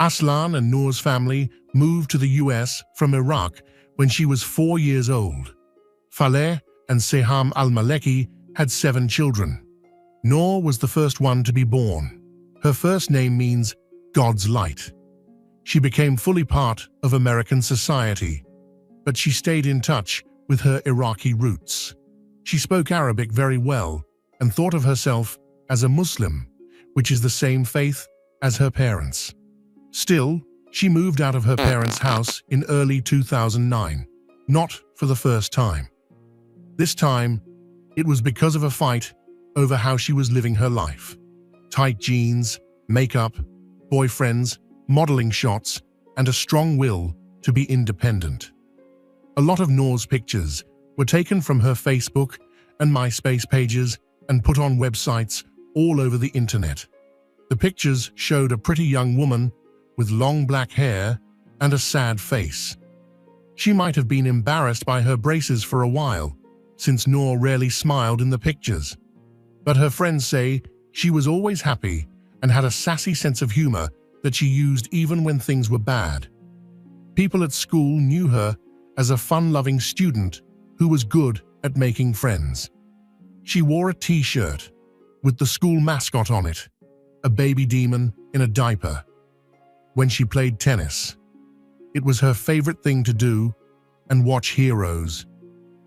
Aslan and Noor's family moved to the US from Iraq when she was 4 years old. Faleh and Seham al-Maleki had 7 children. Noor was the first one to be born. Her first name means God's light. She became fully part of American society, but she stayed in touch with her Iraqi roots. She spoke Arabic very well and thought of herself as a Muslim, which is the same faith as her parents. Still, she moved out of her parents' house in early 2009, not for the first time. This time, it was because of a fight over how she was living her life. Tight jeans, makeup, boyfriends, modeling shots, and a strong will to be independent. A lot of Noor's pictures were taken from her Facebook and MySpace pages and put on websites all over the internet. The pictures showed a pretty young woman with long black hair and a sad face. She might have been embarrassed by her braces for a while, since Noor rarely smiled in the pictures. But her friends say she was always happy and had a sassy sense of humor that she used even when things were bad. People at school knew her as a fun-loving student who was good at making friends. She wore a t-shirt with the school mascot on it, a baby demon in a diaper. When she played tennis, it was her favorite thing to do and watch Heroes.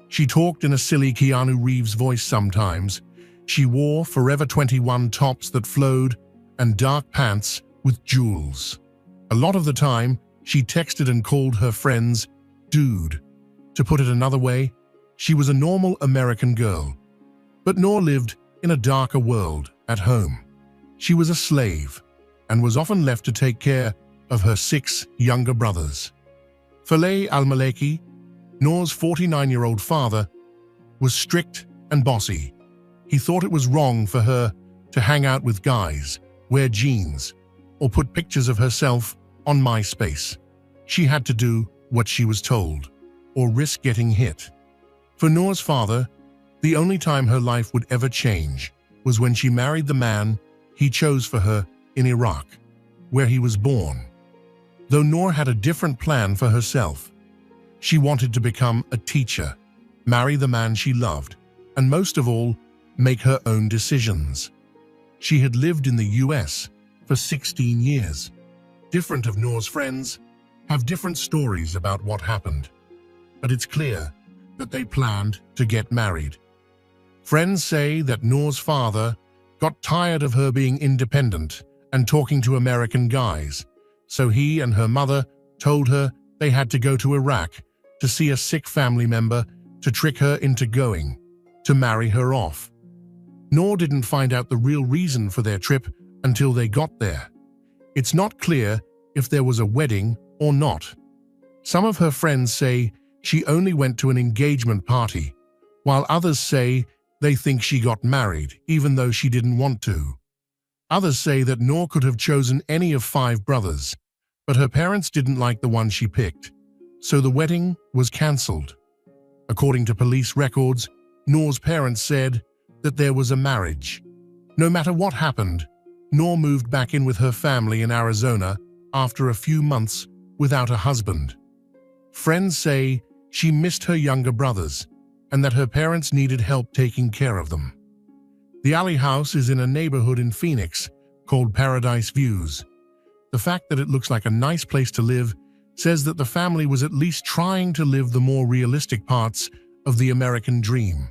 She talked in a silly Keanu Reeves voice sometimes. She wore Forever 21 tops that flowed and dark pants with jewels. A lot of the time, she texted and called her friends dude. To put it another way, she was a normal American girl. But Noor lived in a darker world at home. She was a slave and was often left to take care of her 6 younger brothers. Faleh al-Maleki, Noor's 49-year-old father, was strict and bossy. He thought it was wrong for her to hang out with guys, wear jeans, or put pictures of herself on MySpace. She had to do what she was told, or risk getting hit. For Noor's father, the only time her life would ever change was when she married the man he chose for her in Iraq, where he was born. Though Noor had a different plan for herself. She wanted to become a teacher, marry the man she loved, and most of all, make her own decisions. She had lived in the US for 16 years. Different of Noor's friends have different stories about what happened, but it's clear that they planned to get married. Friends say that Noor's father got tired of her being independent and talking to American guys, so he and her mother told her they had to go to Iraq to see a sick family member to trick her into going, to marry her off. Noor didn't find out the real reason for their trip until they got there. It's not clear if there was a wedding or not. Some of her friends say she only went to an engagement party, while others say they think she got married even though she didn't want to. Others say that Noor could have chosen any of 5 brothers, but her parents didn't like the one she picked, so the wedding was cancelled. According to police records, Noor's parents said that there was a marriage. No matter what happened, Noor moved back in with her family in Arizona after a few months without a husband. Friends say she missed her younger brothers and that her parents needed help taking care of them. The Alley House is in a neighborhood in Phoenix called Paradise Views. The fact that it looks like a nice place to live says that the family was at least trying to live the more realistic parts of the American dream.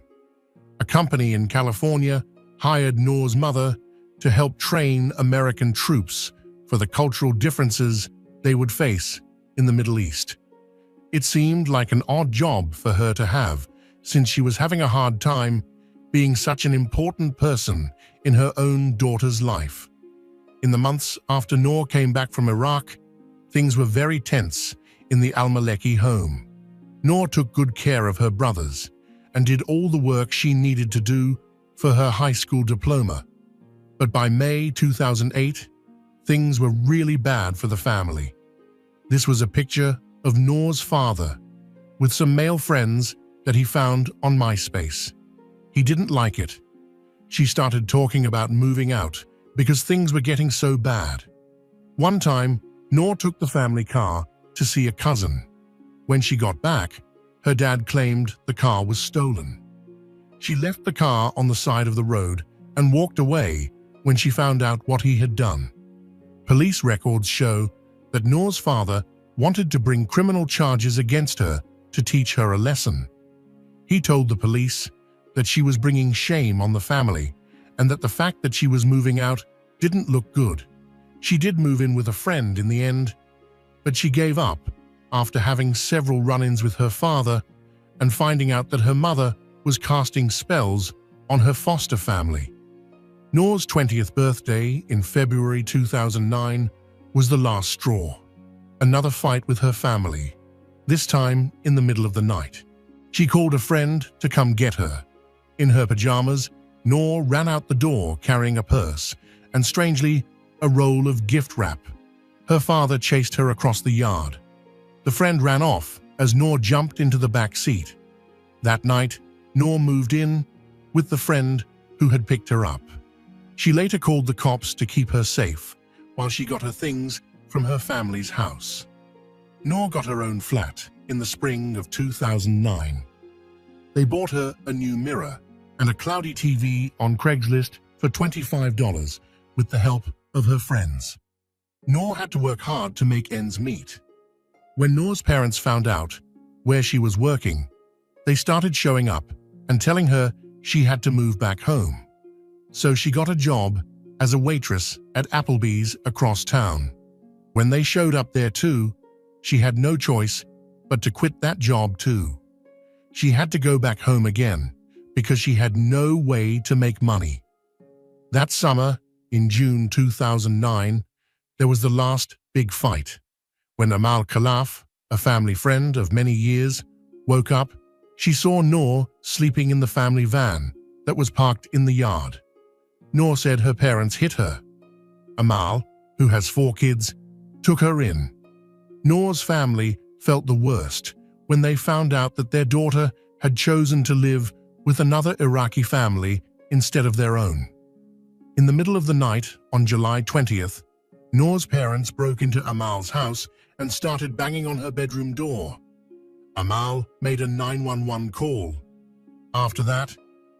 A company in California hired Noor's mother to help train American troops for the cultural differences they would face in the Middle East. It seemed like an odd job for her to have, since she was having a hard time being such an important person in her own daughter's life. In the months after Noor came back from Iraq, things were very tense in the al-Maleki home. Noor took good care of her brothers and did all the work she needed to do for her high school diploma. But by May 2008, things were really bad for the family. This was a picture of Noor's father with some male friends that he found on MySpace. He didn't like it. She started talking about moving out because things were getting so bad. One time, Noor took the family car to see a cousin. When she got back, her dad claimed the car was stolen. She left the car on the side of the road and walked away when she found out what he had done. Police records show that Noor's father wanted to bring criminal charges against her to teach her a lesson. He told the police that she was bringing shame on the family and that the fact that she was moving out didn't look good. She did move in with a friend in the end, but she gave up after having several run-ins with her father and finding out that her mother was casting spells on her foster family. Noor's 20th birthday in February 2009 was the last straw. Another fight with her family, this time in the middle of the night. She called a friend to come get her. In her pajamas, Noor ran out the door carrying a purse and, strangely, a roll of gift wrap. Her father chased her across the yard. The friend ran off as Noor jumped into the back seat. That night, Noor moved in with the friend who had picked her up. She later called the cops to keep her safe while she got her things from her family's house. Noor got her own flat in the spring of 2009. They bought her a new mirror and a cloudy TV on Craigslist for $25 with the help of her friends. Noor had to work hard to make ends meet. When Noor's parents found out where she was working, they started showing up and telling her she had to move back home. So she got a job as a waitress at Applebee's across town. When they showed up there too, she had no choice but to quit that job too. She had to go back home again because she had no way to make money. That summer, in June 2009, there was the last big fight. When Amal Khalaf, a family friend of many years, woke up, she saw Noor sleeping in the family van that was parked in the yard. Noor said her parents hit her. Amal, who has 4 kids, took her in. Noor's family felt the worst when they found out that their daughter had chosen to live with another Iraqi family instead of their own. In the middle of the night on July 20th, Noor's parents broke into Amal's house and started banging on her bedroom door. Amal made a 911 call. After that,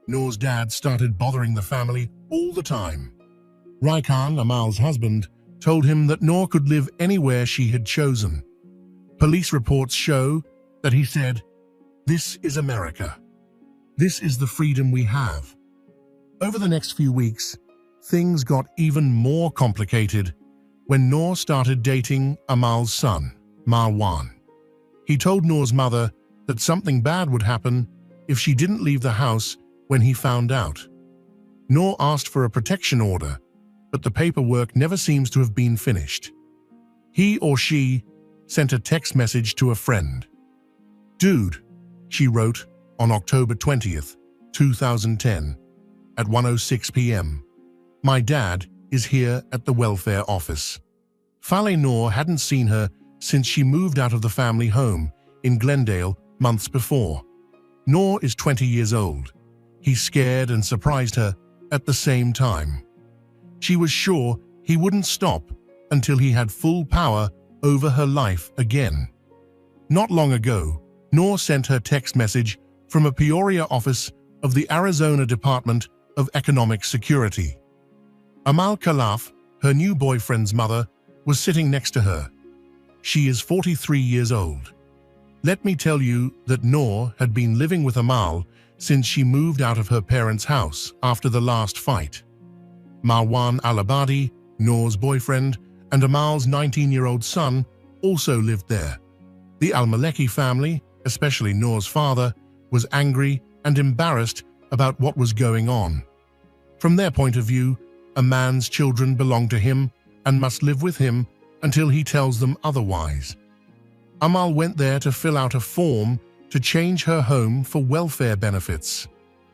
Noor's dad started bothering the family all the time. Raikan, Amal's husband, told him that Noor could live anywhere she had chosen. Police reports show that he said, "This is America. This is the freedom we have." Over the next few weeks, things got even more complicated when Noor started dating Amal's son, Marwan. He told Noor's mother that something bad would happen if she didn't leave the house when he found out. Noor asked for a protection order, but the paperwork never seems to have been finished. He or she sent a text message to a friend. "Dude," she wrote on October 20th, 2010, at 1:06 p.m. "My dad is here at the welfare office." Faleh Noor hadn't seen her since she moved out of the family home in Glendale months before. Noor is 20 years old. He scared and surprised her at the same time. She was sure he wouldn't stop until he had full power over her life again. Not long ago, Noor sent her text message from a Peoria office of the Arizona Department of Economic Security. Amal Khalaf, her new boyfriend's mother, was sitting next to her. She is 43 years old. "Let me tell you that Noor had been living with Amal since she moved out of her parents' house after the last fight. Marwan al-Abadi, Noor's boyfriend, and Amal's 19-year-old son also lived there. The al-Maleki family, especially Noor's father, was angry and embarrassed about what was going on. From their point of view, a man's children belong to him and must live with him until he tells them otherwise. Amal went there to fill out a form to change her home for welfare benefits.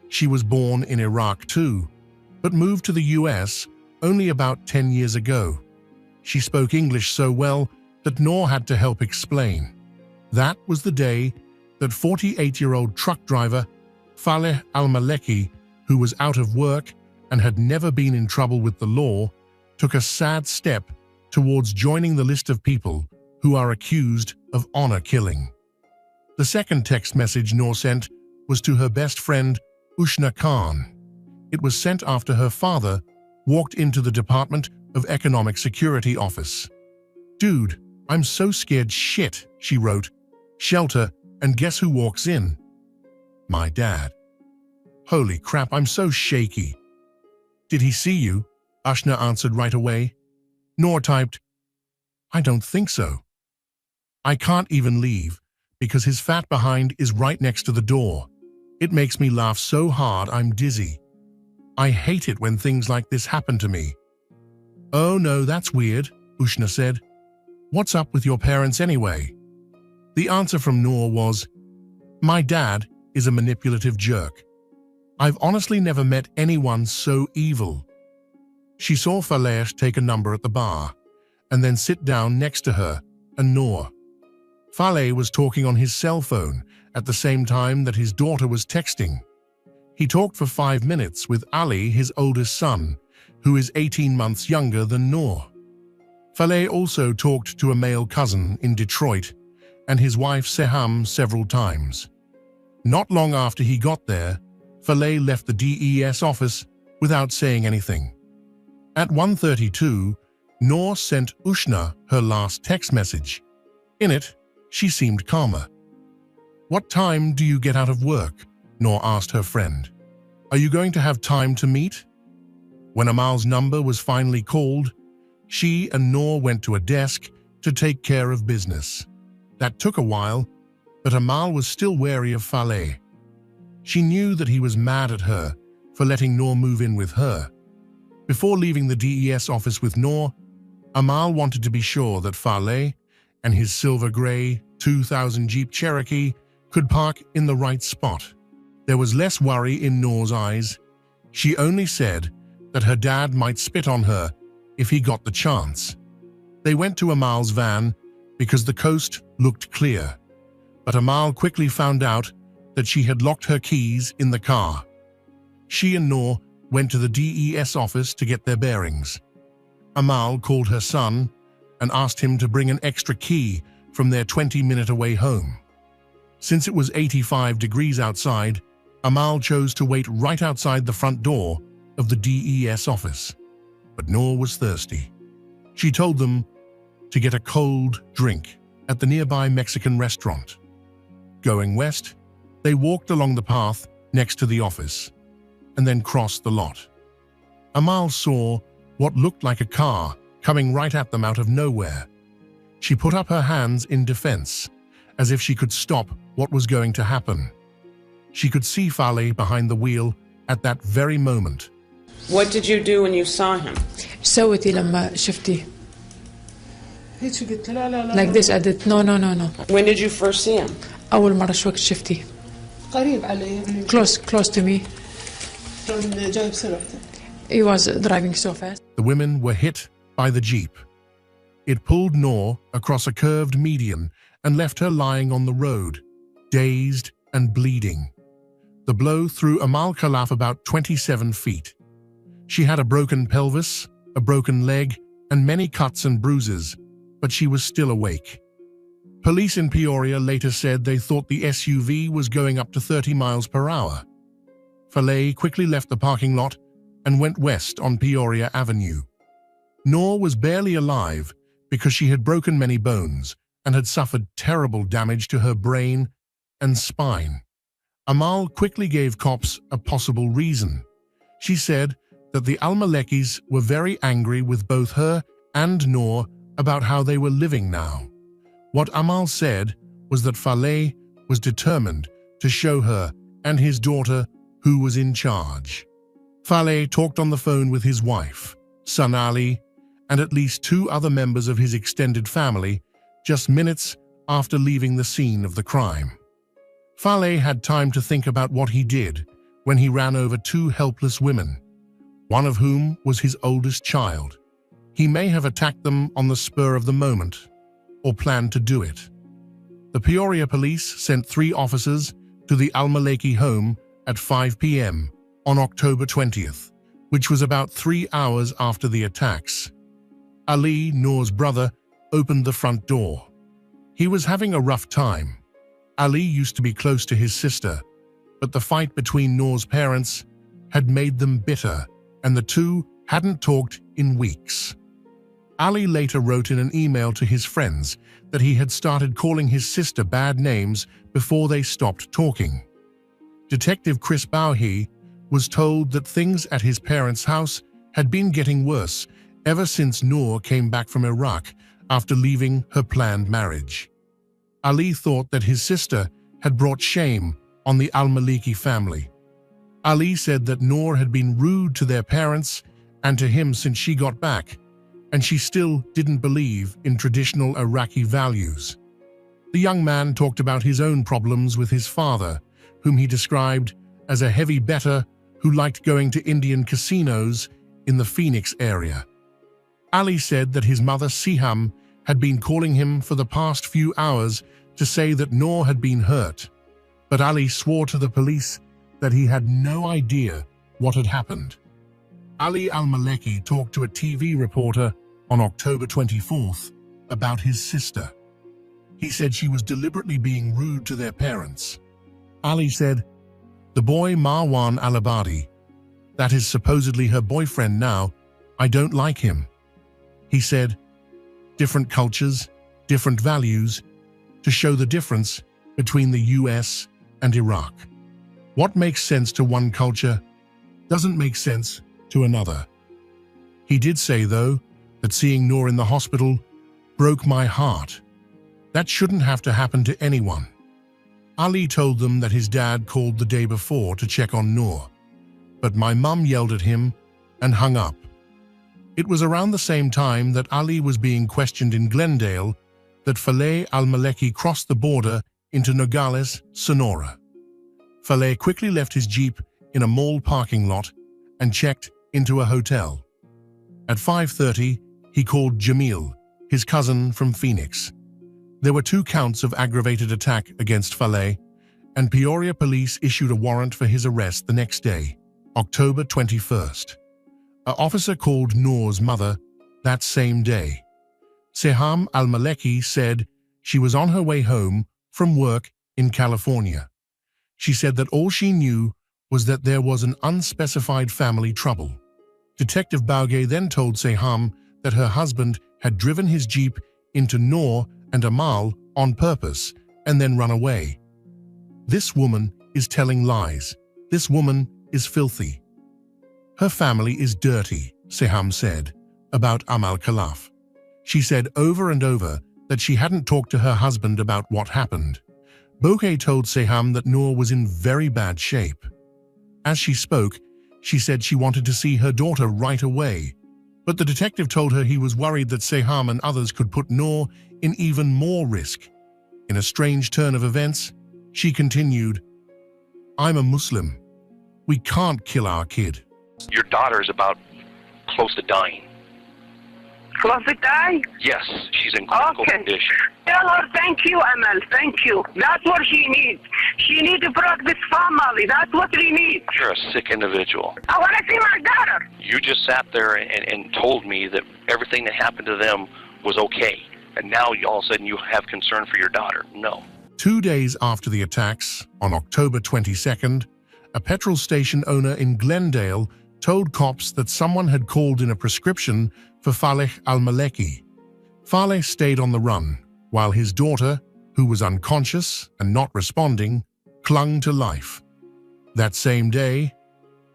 She was born in Iraq too, but moved to the US only about 10 years ago. She spoke English so well that Noor had to help explain. That was the day that 48-year-old truck driver Faleh al-Maleki, who was out of work and had never been in trouble with the law, took a sad step towards joining the list of people who are accused of honor killing. The second text message Noor sent was to her best friend, Ushna Khan. It was sent after her father walked into the Department of Economic Security office. "Dude, I'm so scared shit," she wrote. "Shelter, and guess who walks in? My dad. Holy crap, I'm so shaky." "Did he see you?" Ushna answered right away. Noor typed, "I don't think so. I can't even leave because his fat behind is right next to the door. It makes me laugh so hard I'm dizzy. I hate it when things like this happen to me." "Oh no, that's weird," Ushna said. "What's up with your parents anyway?" The answer from Noor was, "My dad is a manipulative jerk. I've honestly never met anyone so evil." She saw Faleh take a number at the bar and then sit down next to her and Noor. Faleh was talking on his cell phone at the same time that his daughter was texting. He talked for 5 minutes with Ali, his oldest son, who is 18 months younger than Noor. Faleh also talked to a male cousin in Detroit and his wife Seham several times. Not long after he got there, Faleh left the DES office without saying anything. At 1:32, Noor sent Ushna her last text message. In it, she seemed calmer. "What time do you get out of work?" Noor asked her friend. "Are you going to have time to meet?" When Amal's number was finally called, she and Noor went to a desk to take care of business. That took a while, but Amal was still wary of Faleh. She knew that he was mad at her for letting Noor move in with her. Before leaving the DES office with Noor, Amal wanted to be sure that Faleh and his silver-gray 2000 Jeep Cherokee could park in the right spot. There was less worry in Noor's eyes. She only said that her dad might spit on her if he got the chance. They went to Amal's van because the coast looked clear, but Amal quickly found out that she had locked her keys in the car. She and Noor went to the DES office to get their bearings. Amal called her son and asked him to bring an extra key from their 20-minute-away home. Since it was 85 degrees outside, Amal chose to wait right outside the front door of the DES office. But Noor was thirsty. She told them to get a cold drink at the nearby Mexican restaurant. Going west, they walked along the path next to the office and then crossed the lot. Amal saw what looked like a car coming right at them out of nowhere. She put up her hands in defense, as if she could stop what was going to happen. She could see Faleh behind the wheel at that very moment. What did you do when you saw him? سويتي لما شفتي like this I did no. When did you first see him? أول مرة شو وقت شفتي قريب علي يعني close to me. كان جاي بسرعة. He was driving so fast. The women were hit by the Jeep. It pulled Noor across a curved median and left her lying on the road, dazed and bleeding. The blow threw Amal Khalaf about 27 feet. She had a broken pelvis, a broken leg, and many cuts and bruises, but she was still awake. Police in Peoria later said they thought the SUV was going up to 30 miles per hour. Faleh quickly left the parking lot and went west on Peoria Avenue. Noor was barely alive because she had broken many bones and had suffered terrible damage to her brain and spine. Amal quickly gave cops a possible reason. She said that the Al-Malekis were very angry with both her and Noor about how they were living now. What Amal said was that Faleh was determined to show her and his daughter who was in charge. Faleh talked on the phone with his wife, son Ali, and at least 2 other members of his extended family just minutes after leaving the scene of the crime. Faleh had time to think about what he did when he ran over 2 helpless women, one of whom was his oldest child. He may have attacked them on the spur of the moment, or planned to do it. The Peoria police sent 3 officers to the Al-Maleki home at 5 p.m. on October 20th, which was about 3 hours after the attacks. Ali, Noor's brother, opened the front door. He was having a rough time. Ali used to be close to his sister, but the fight between Noor's parents had made them bitter, and the two hadn't talked in weeks. Ali later wrote in an email to his friends that he had started calling his sister bad names before they stopped talking. Detective Chris Bauhi was told that things at his parents' house had been getting worse ever since Noor came back from Iraq after leaving her planned marriage. Ali thought that his sister had brought shame on the al-Maliki family. Ali said that Noor had been rude to their parents and to him since she got back, and she still didn't believe in traditional Iraqi values. The young man talked about his own problems with his father, whom he described as a heavy bettor who liked going to Indian casinos in the Phoenix area. Ali said that his mother Siham had been calling him for the past few hours to say that Noor had been hurt, but Ali swore to the police that he had no idea what had happened. Ali al-Maleki talked to a TV reporter on October 24th about his sister. He said she was deliberately being rude to their parents. Ali said, "The boy Marwan al-Abadi, that is supposedly her boyfriend now, I don't like him." He said, "Different cultures, different values, to show the difference between the US and Iraq. What makes sense to one culture doesn't make sense to another." He did say, though, that seeing Noor in the hospital broke my heart. That shouldn't have to happen to anyone. Ali told them that his dad called the day before to check on Noor, but my mum yelled at him and hung up. It was around the same time that Ali was being questioned in Glendale that Faleh al-Maleki crossed the border into Nogales, Sonora. Faleh quickly left his Jeep in a mall parking lot and checked into a hotel. At 5:30, he called Jamil, his cousin from Phoenix. There were 2 counts of aggravated attack against Faleh, and Peoria police issued a warrant for his arrest the next day, October 21st. An officer called Noor's mother that same day. Siham al-Maleki said she was on her way home from work in California. She said that all she knew was that there was an unspecified family trouble. Detective Bauge then told Siham that her husband had driven his Jeep into Noor and Amal on purpose and then run away. "This woman is telling lies. This woman is filthy. Her family is dirty," Siham said about Amal Khalaf. She said over and over that she hadn't talked to her husband about what happened. Bouquet told Siham that Noor was in very bad shape. As she spoke, she said she wanted to see her daughter right away, but the detective told her he was worried that Siham and others could put Noor in even more risk. In a strange turn of events, she continued, "I'm a Muslim. We can't kill our kid." Your daughter is about close to dying. Close to die? Yes, she's in critical Okay. condition. Tell her thank you, Amal. Thank you. That's what she needs. She needs to protect this family. That's what she needs. You're a sick individual. I want to see my daughter. You just sat there and told me that everything that happened to them was okay. And now all of a sudden you have concern for your daughter. No. 2 days after the attacks, on October 22nd, a petrol station owner in Glendale told cops that someone had called in a prescription for Faleh al-Maleki. Faleh stayed on the run, while his daughter, who was unconscious and not responding, clung to life. That same day,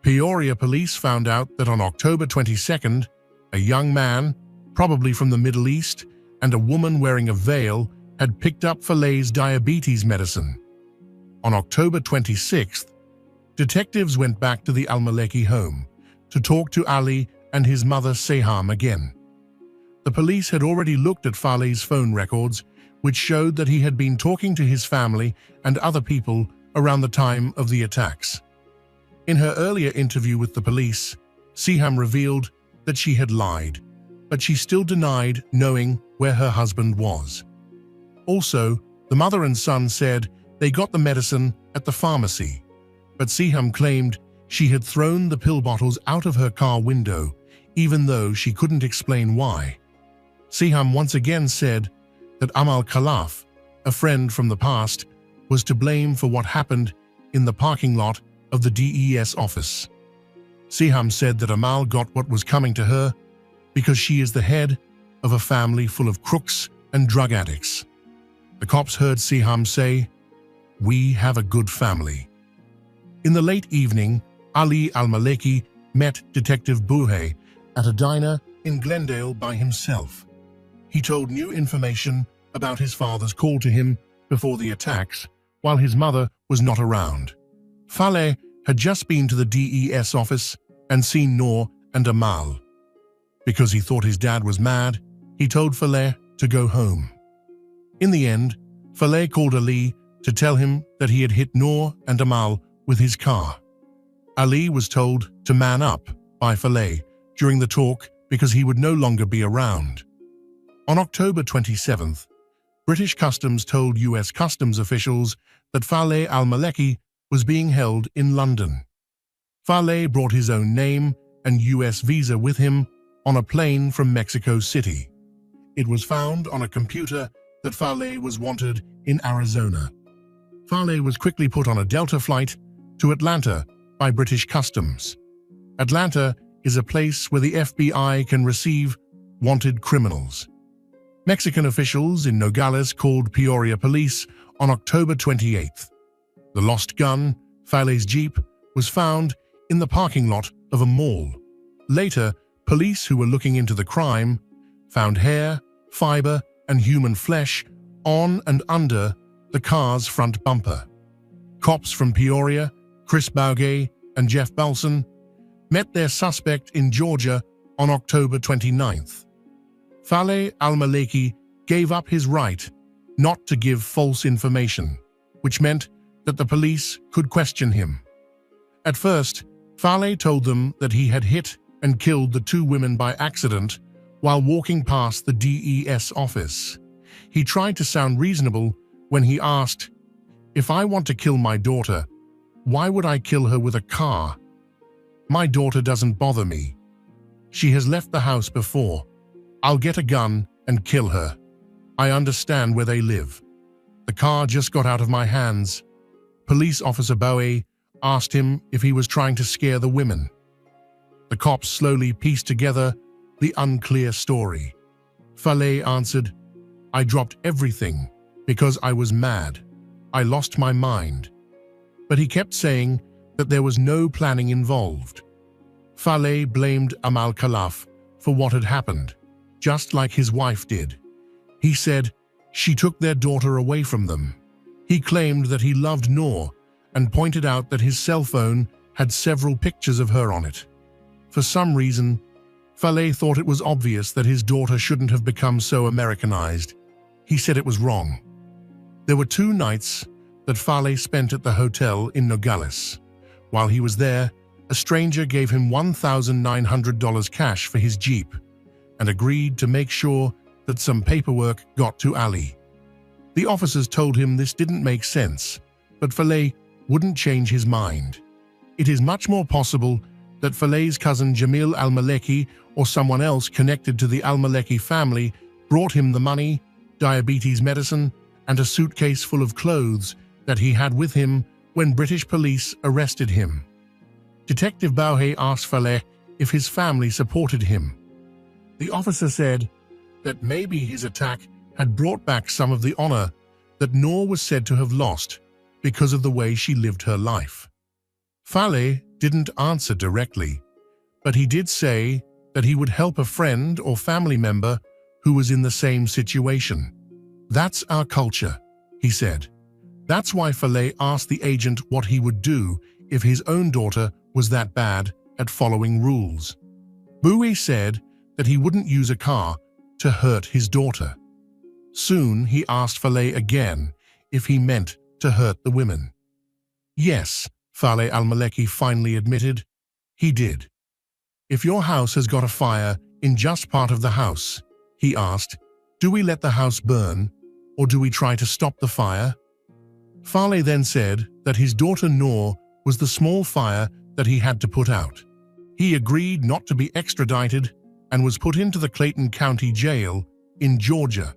Peoria police found out that on October 22nd, a young man, probably from the Middle East, and a woman wearing a veil had picked up Faleh's diabetes medicine. On October 26th, detectives went back to the al-Maleki home to talk to Ali and his mother Siham again. The police had already looked at Faleh's phone records, which showed that he had been talking to his family and other people around the time of the attacks. In her earlier interview with the police, Siham revealed that she had lied, but she still denied knowing where her husband was. Also, the mother and son said they got the medicine at the pharmacy, but Siham claimed she had thrown the pill bottles out of her car window, even though she couldn't explain why. Siham once again said that Amal Khalaf, a friend from the past, was to blame for what happened in the parking lot of the DES office. Siham said that Amal got what was coming to her because she is the head of a family full of crooks and drug addicts. The cops heard Siham say, "We have a good family." In the late evening, Ali Al-Maleki met Detective Bouhay at a diner in Glendale by himself. He told new information about his father's call to him before the attacks while his mother was not around. Faleh had just been to the DES office and seen Noor and Amal. Because he thought his dad was mad, he told Faleh to go home. In the end, Faleh called Ali to tell him that he had hit Noor and Amal with his car. Ali was told to man up by Faleh during the talk because he would no longer be around. On October 27th, British Customs told US Customs officials that Faleh Al-Maleki was being held in London. Faleh brought his own name and US visa with him on a plane from Mexico City. It was found on a computer that Faleh was wanted in Arizona. Faleh was quickly put on a Delta flight to Atlanta by British Customs. Atlanta is a place where the FBI can receive wanted criminals. Mexican officials in Nogales called Peoria police on October 28th. The lost gun, Faleh's Jeep, was found in the parking lot of a mall. Later, police who were looking into the crime found hair, fiber, and human flesh on and under the car's front bumper. Cops from Peoria, Chris Baugay and Jeff Balson, met their suspect in Georgia on October 29th. Faleh Al-Maleki gave up his right not to give false information, which meant that the police could question him. At first, Faleh told them that he had hit and killed the two women by accident while walking past the DES office. He tried to sound reasonable when he asked, "If I want to kill my daughter, why would I kill her with a car? My daughter doesn't bother me. She has left the house before. I'll get a gun and kill her. I understand where they live. The car just got out of my hands." Police Officer Bowie asked him if he was trying to scare the women. The cops slowly pieced together the unclear story. Faleh answered, "I dropped everything because I was mad. I lost my mind." But he kept saying that there was no planning involved. Faleh blamed Amal Khalaf for what had happened, just like his wife did. He said she took their daughter away from them. He claimed that he loved Noor and pointed out that his cell phone had several pictures of her on it. For some reason, Faleh thought it was obvious that his daughter shouldn't have become so Americanized. He said it was wrong. There were 2 nights that Faleh spent at the hotel in Nogales. While he was there, a stranger gave him $1,900 cash for his Jeep and agreed to make sure that some paperwork got to Ali. The officers told him this didn't make sense, but Faleh wouldn't change his mind. It is much more possible that Faleh's cousin Jamil Al-Maleki or someone else connected to the Al-Maleki family brought him the money, diabetes medicine, and a suitcase full of clothes that he had with him when British police arrested him. Detective Bauhay asked Faleh if his family supported him. The officer said that maybe his attack had brought back some of the honor that Noor was said to have lost because of the way she lived her life. Faleh didn't answer directly, but he did say that he would help a friend or family member who was in the same situation. "That's our culture," he said. That's why Faleh asked the agent what he would do if his own daughter was that bad at following rules. Bowie said that he wouldn't use a car to hurt his daughter. Soon he asked Faleh again if he meant to hurt the women. Yes, Faleh Al-Maleki finally admitted, he did. "If your house has got a fire in just part of the house," he asked, "do we let the house burn or do we try to stop the fire?" Faleh then said that his daughter Noor was the small fire that he had to put out. He agreed not to be extradited and was put into the Clayton County Jail in Georgia.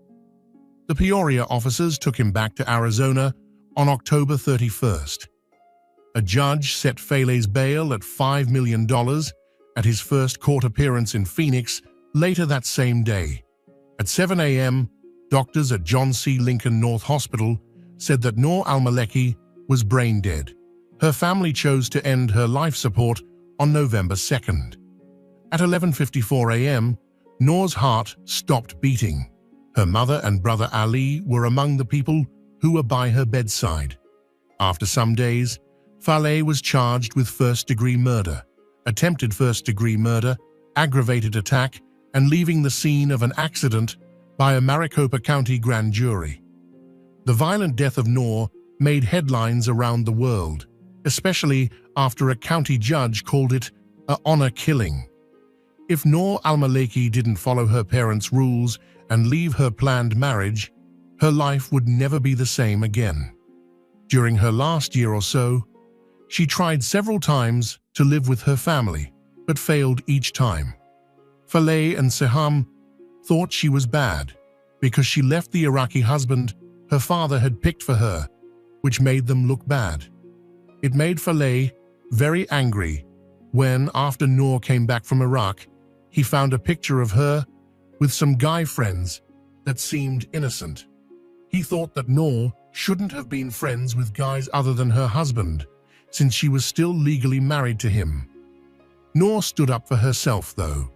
The Peoria officers took him back to Arizona on October 31st. A judge set Fale's bail at $5 million at his first court appearance in Phoenix later that same day. At 7 a.m., doctors at John C. Lincoln North Hospital said that Noor al-Maleki was brain dead. Her family chose to end her life support on November 2nd. At 11:54 a.m., Noor's heart stopped beating. Her mother and brother Ali were among the people who were by her bedside. After some days, Fale was charged with first-degree murder, attempted first-degree murder, aggravated attack, and leaving the scene of an accident by a Maricopa County grand jury. The violent death of Noor made headlines around the world, especially after a county judge called it an honor killing. If Noor al-Maleki didn't follow her parents' rules and leave her planned marriage, her life would never be the same again. During her last year or so, she tried several times to live with her family, but failed each time. Fale and Seham thought she was bad because she left the Iraqi husband her father had picked for her, which made them look bad. It made Fale very angry when, after Noor came back from Iraq, he found a picture of her with some guy friends that seemed innocent. He thought that Noor shouldn't have been friends with guys other than her husband, since she was still legally married to him. Noor stood up for herself, though.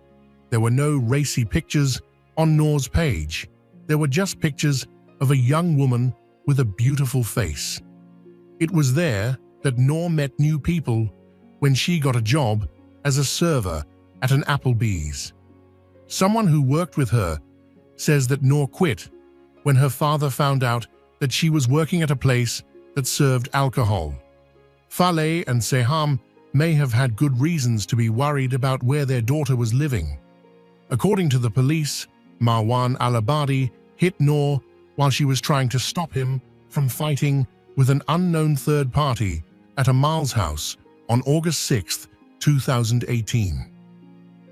There were no racy pictures on Noor's page. There were just pictures of a young woman with a beautiful face. It was there that Noor met new people when she got a job as a server at an Applebee's. Someone who worked with her says that Noor quit when her father found out that she was working at a place that served alcohol. Fale and Seham may have had good reasons to be worried about where their daughter was living. According to the police, Marwan al-Abadi hit Noor while she was trying to stop him from fighting with an unknown third party at a Miles house on August 6, 2018.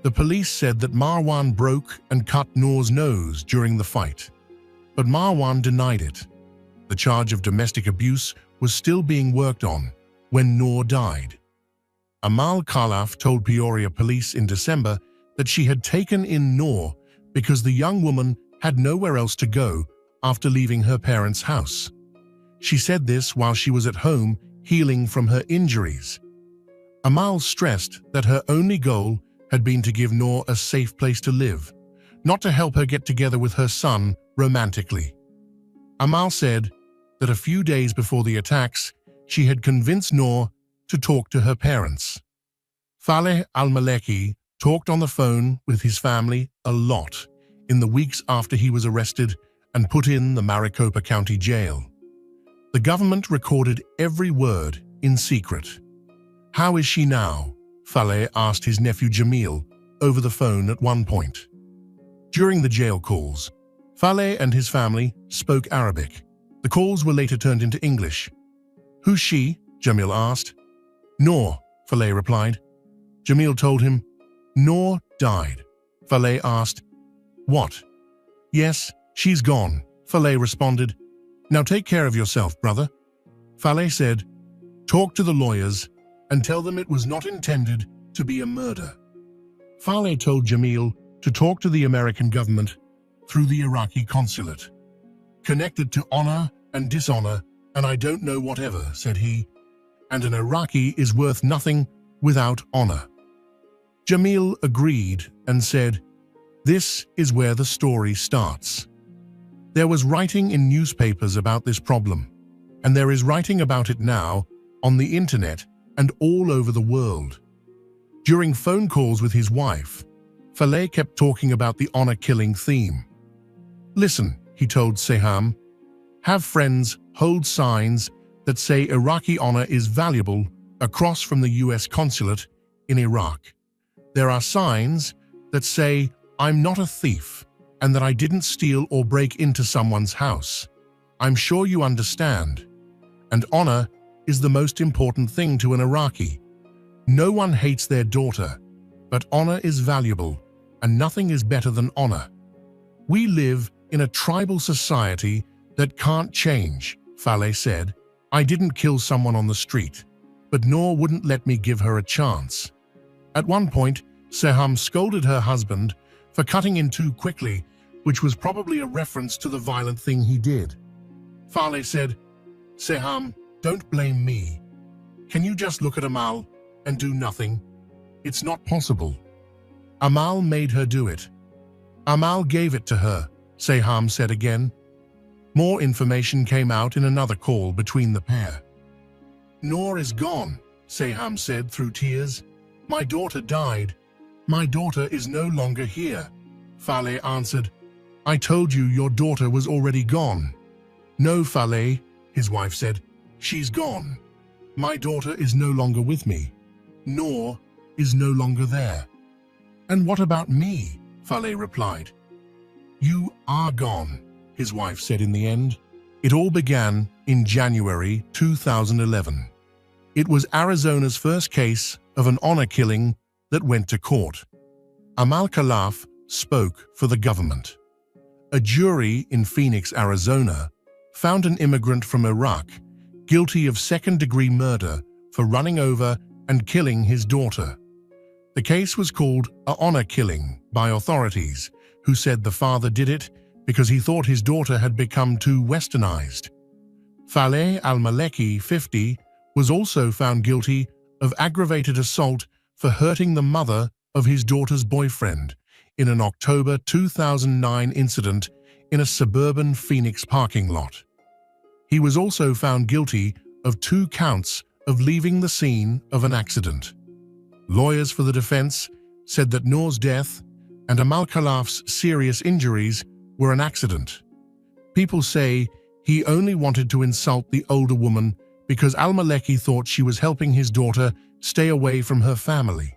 The police said that Marwan broke and cut Noor's nose during the fight, but Marwan denied it. The charge of domestic abuse was still being worked on when Noor died. Amal Khalaf told Peoria police in December that she had taken in Noor because the young woman had nowhere else to go after leaving her parents' house. She said this while she was at home healing from her injuries. Amal stressed that her only goal had been to give Noor a safe place to live, not to help her get together with her son romantically. Amal said that a few days before the attacks, she had convinced Noor to talk to her parents. Fale al-Maleki talked on the phone with his family a lot in the weeks after he was arrested and put in the Maricopa County Jail. The government recorded every word in secret. "How is she now?" Fale asked his nephew Jamil over the phone at one point. During the jail calls, Fale and his family spoke Arabic. The calls were later turned into English. "Who's she?" Jamil asked. "Noor," Fale replied. Jamil told him, "Noor died." Fale asked, "What?" "Yes, she's gone," Fale responded. "Now take care of yourself, brother." Fale said, "Talk to the lawyers and tell them it was not intended to be a murder." Fale told Jamil to talk to the American government through the Iraqi consulate. "Connected to honor and dishonor, and I don't know whatever," said he, "and an Iraqi is worth nothing without honor." Jamil agreed and said, "This is where the story starts." There was writing in newspapers about this problem, and there is writing about it now on the internet and all over the world. During phone calls with his wife, Fale kept talking about the honor-killing theme. "Listen," he told Seham, "have friends hold signs that say Iraqi honor is valuable across from the US consulate in Iraq. There are signs that say I'm not a thief and that I didn't steal or break into someone's house. I'm sure you understand. And honor is the most important thing to an Iraqi. No one hates their daughter, but honor is valuable, and nothing is better than honor. We live in a tribal society that can't change, Faleh said. I didn't kill someone on the street, but Noor wouldn't let me give her a chance. At one point, Seham scolded her husband for cutting in too quickly, which was probably a reference to the violent thing he did. Faleh said, Seham, don't blame me. Can you just look at Amal and do nothing? It's not possible. Amal made her do it. Amal gave it to her, Seham said again. More information came out in another call between the pair. Noor is gone, Seham said through tears. My daughter died. My daughter is no longer here. Faleh answered, I told you your daughter was already gone. No, Faleh, his wife said, she's gone. My daughter is no longer with me. Noor is no longer there. And what about me? Faleh replied. You are gone, his wife said in the end. It all began in January 2011. It was Arizona's first case of an honor killing that went to court. Amal Khalaf spoke for the government. A jury in Phoenix, Arizona, found an immigrant from Iraq guilty of second-degree murder for running over and killing his daughter. The case was called an honor killing by authorities, who said the father did it because he thought his daughter had become too westernized. Faleh al-Maleki, 50, was also found guilty of aggravated assault for hurting the mother of his daughter's boyfriend in an October 2009 incident in a suburban Phoenix parking lot. He was also found guilty of 2 counts of leaving the scene of an accident. Lawyers for the defense said that Noor's death and Amal Khalaf's serious injuries were an accident. People say he only wanted to insult the older woman because al-Maleki thought she was helping his daughter stay away from her family.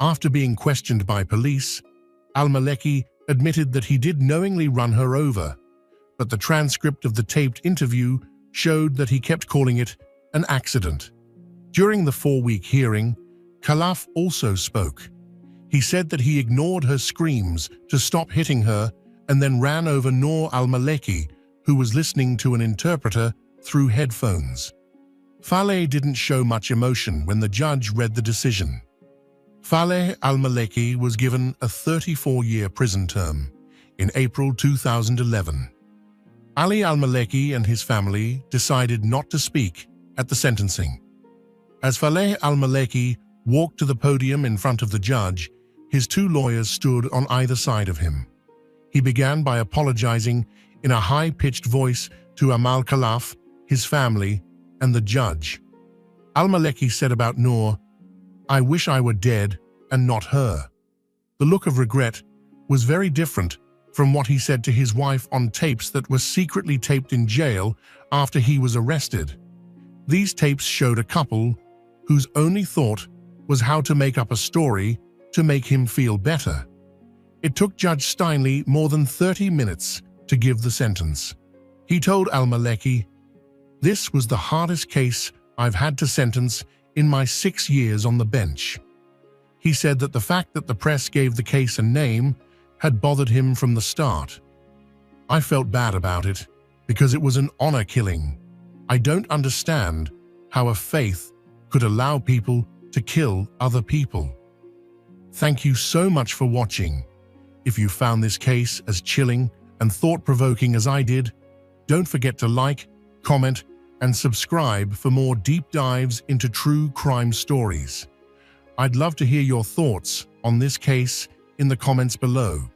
After being questioned by police, al-Maleki admitted that he did knowingly run her over, but the transcript of the taped interview showed that he kept calling it an accident. During the 4-week hearing, Khalaf also spoke. He said that he ignored her screams to stop hitting her and then ran over Noor al-Maleki, who was listening to an interpreter through headphones. Faleh didn't show much emotion when the judge read the decision. Faleh al-Maleki was given a 34-year prison term in April 2011. Ali al-Maleki and his family decided not to speak at the sentencing. As Faleh al-Maleki walked to the podium in front of the judge, his 2 lawyers stood on either side of him. He began by apologizing in a high-pitched voice to Amal Khalaf, his family, and the judge. Al-Maleki said about Noor, I wish I were dead and not her. The look of regret was very different from what he said to his wife on tapes that were secretly taped in jail after he was arrested. These tapes showed a couple whose only thought was how to make up a story to make him feel better. It took Judge Steinle more than 30 minutes to give the sentence. He told al-Maleki, "This was the hardest case I've had to sentence in my 6 years on the bench." He said that the fact that the press gave the case a name had bothered him from the start. "I felt bad about it because it was an honor killing. I don't understand how a faith could allow people to kill other people." Thank you so much for watching. If you found this case as chilling and thought-provoking as I did, don't forget to like, comment, and subscribe for more deep dives into true crime stories. I'd love to hear your thoughts on this case in the comments below.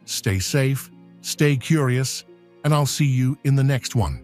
Stay safe, stay curious, and I'll see you in the next one.